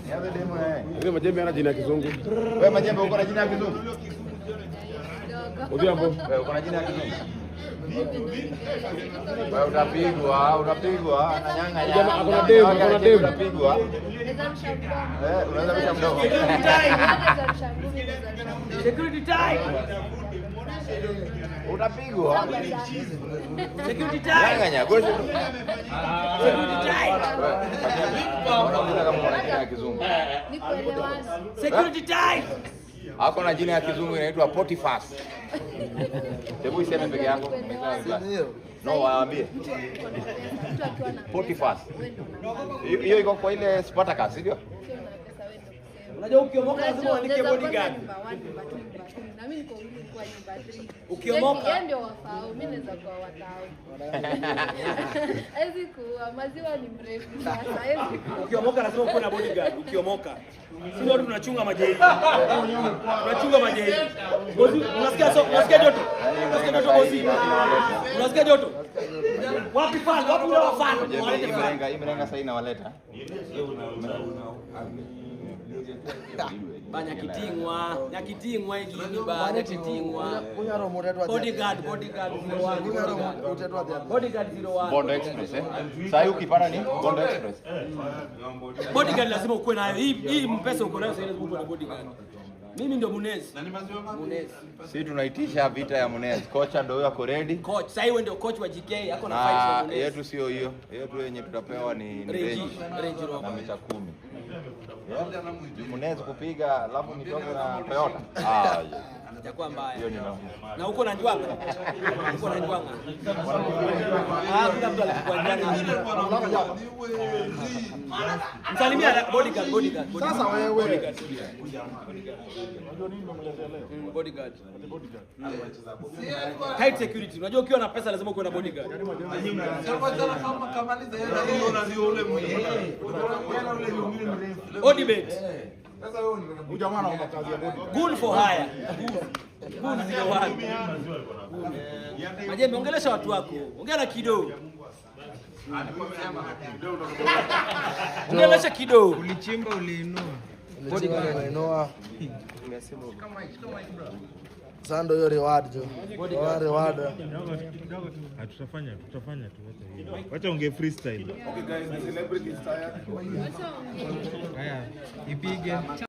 Niaze demo eh. Ile majembe yana jina ya Kizungu. Wewe majembe uko na jina ya Kizungu? Uzi hapo. Wewe uko na jina ya Kizungu? Wewe utapigwa na nyanga nyanga. Jamaa akona demu, akona demu. Utapigwa. Unaweza rusha mdomo. Security tie. Utapigwa. Security tie. Nyanga nyanga. Security tie. Security tie. Ako na jina ya Kizungu inaitwa Potifas. Hebu iseme peke yako. No, waambie. Potifas. Hiyo iko kwa ile Spartacus, ndio? Unajua ukiomoka lazima uandike bodyguard. Na mimi niko kwa nyumba 3. Ukiomoka yeye ndio wafao, mimi naweza kwa watao. Hizi kwa maziwa ni mrefu sasa hivi. ukiomoka lazima uwe na bodyguard. Ukiomoka sisi watu tunachunga majeshi. Tunachunga majeshi. Bosi, unasikia joto? Unasikia joto bosi? Unasikia joto? Wapi fan? Wapi wale fan? Hii mrenga sasa inawaleta. Banya kitingwa hiki ni banya kitingwa. Bodyguard 01. Bondo Express Sasa ukipata ni Bondo Express. Bodyguard lazima ukuwe nayo. Hii mpesa uko nayo sasa lazima uwe na bodyguard. Mimi ndio Munez. Munez. Sisi tunaitisha vita ya Munez. Kocha ndio huyo ako ready. Coach, sasa wewe ndio coach wa GK, yako na fight na Munez. Yetu sio hiyo. Yetu yenye tutapewa ni Range Rover na mita 10. Munez kupiga alafu nitoke na Toyota. Itakuwa mbaya. Hiyo ni nao. Na uko na njwanga? Uko na njwanga? Kuna mtu alikuwa njwanga. Msalimia bodyguard. Sasa wewe. Bodyguard. Tight security. Unajua ukiwa na pesa lazima uwe na bodyguard. Odibet. Sasa wewe ni jamaa anaomba kazi ya bodi. Good for hire. Good 01. Majembe, ongelesha watu wako. Ongea na kidogo. Ongelesha kidogo. Ulichimba uliinua. Uliinua. Sando hiyo reward jo. Reward. Tutafanya tu wacha unge freestyle. Okay guys, the celebrity is tired. Haya, ipige.